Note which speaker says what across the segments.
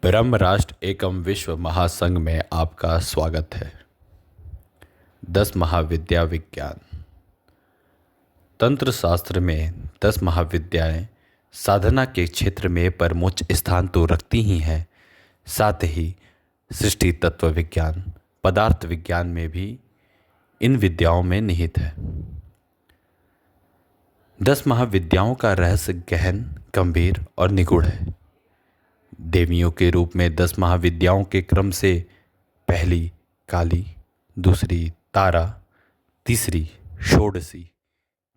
Speaker 1: ब्रह्म राष्ट्र एकम विश्व महासंघ में आपका स्वागत है। 10 महाविद्या विज्ञान। तंत्र शास्त्र में 10 महाविद्याएं साधना के क्षेत्र में परमोच्च स्थान तो रखती ही हैं, साथ ही सृष्टि तत्व विज्ञान, पदार्थ विज्ञान में भी इन विद्याओं में निहित है। 10 महाविद्याओं का रहस्य गहन, गंभीर और निगूढ़ है। देवियों के रूप में 10 महाविद्याओं के क्रम से पहली काली, दूसरी तारा, तीसरी षोडशी,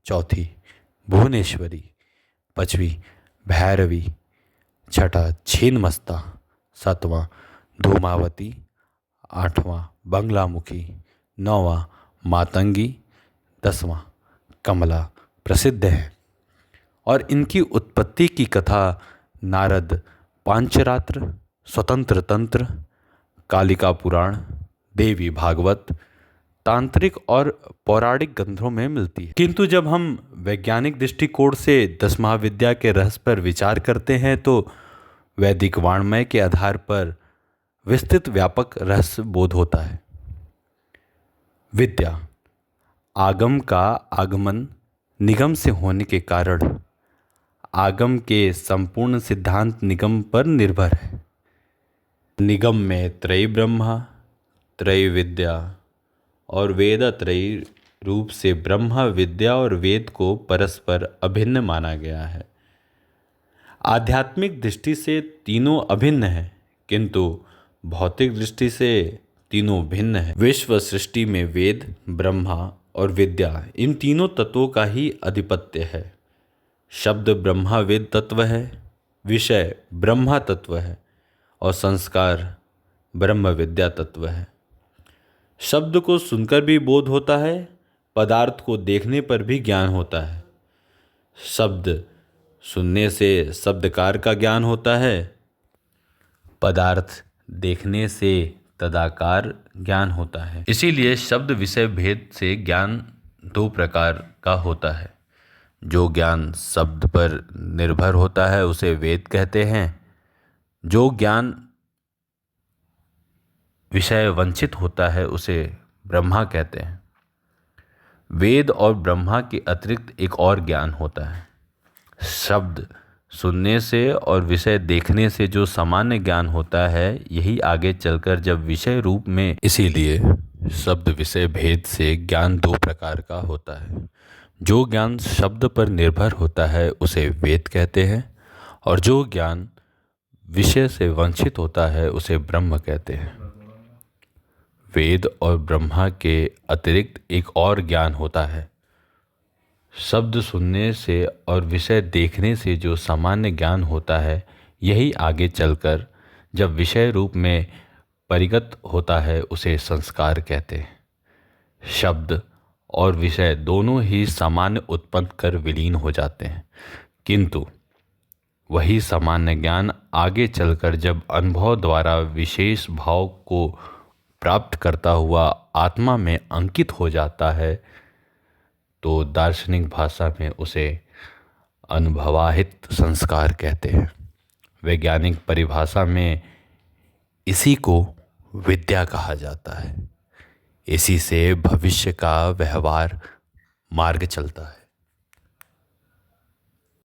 Speaker 1: चौथी भुवनेश्वरी, पांचवी भैरवी, छठा छिन्नमस्ता, सातवां धूमावती, आठवां बंगलामुखी, नौवां मातंगी, 10वां कमला प्रसिद्ध है। और इनकी उत्पत्ति की कथा नारद पांचरात्र, स्वतंत्र तंत्र, कालिका पुराण, देवी भागवत, तांत्रिक और पौराणिक ग्रंथों में मिलती है। किंतु जब हम वैज्ञानिक दृष्टिकोण से 10 महाविद्या के रहस्य पर विचार करते हैं तो वैदिक वाङ्मय के आधार पर विस्तृत व्यापक रहस्य बोध होता है। विद्या आगम का आगमन निगम से होने के कारण आगम के संपूर्ण सिद्धांत निगम पर निर्भर है। निगम में त्रयी ब्रह्मा, त्रयी विद्या और वेदात्रयी रूप से ब्रह्मा, विद्या और वेद को परस्पर अभिन्न माना गया है। आध्यात्मिक दृष्टि से तीनों अभिन्न हैं, किंतु भौतिक दृष्टि से तीनों भिन्न हैं। विश्व सृष्टि में वेद, ब्रह्मा और विद्या इन तीनों तत्वों का ही आधिपत्य है। शब्द ब्रह्मा वेद तत्व है, विषय ब्रह्मा तत्व है और संस्कार ब्रह्म विद्या तत्व है। शब्द को सुनकर भी बोध होता है, पदार्थ को देखने पर भी ज्ञान होता है। शब्द सुनने से शब्दकार का ज्ञान होता है, पदार्थ देखने से तदाकार ज्ञान होता है। इसीलिए शब्द विषय भेद से ज्ञान 2 प्रकार का होता है। जो ज्ञान शब्द पर निर्भर होता है उसे वेद कहते हैं। जो ज्ञान विषय वंचित होता है उसे ब्रह्मा कहते हैं। वेद और ब्रह्मा के अतिरिक्त एक और ज्ञान होता है। शब्द सुनने से और विषय देखने से जो सामान्य ज्ञान होता है, यही आगे चलकर जब विषय रूप में, इसीलिए शब्द विषय भेद से ज्ञान 2 प्रकार का होता है। जो ज्ञान शब्द पर निर्भर होता है उसे वेद कहते हैं और जो ज्ञान विषय से वंचित होता है उसे ब्रह्म कहते हैं। वेद और ब्रह्मा के अतिरिक्त एक और ज्ञान होता है। शब्द सुनने से और विषय देखने से जो सामान्य ज्ञान होता है, यही आगे चलकर जब विषय रूप में परिगत होता है उसे संस्कार कहते हैं। शब्द और विषय दोनों ही सामान्य उत्पन्न कर विलीन हो जाते हैं, किंतु वही सामान्य ज्ञान आगे चलकर जब अनुभव द्वारा विशेष भाव को प्राप्त करता हुआ आत्मा में अंकित हो जाता है तो दार्शनिक भाषा में उसे अनुभवाहित संस्कार कहते हैं। वैज्ञानिक परिभाषा में इसी को विद्या कहा जाता है। इसी से भविष्य का व्यवहार मार्ग चलता है।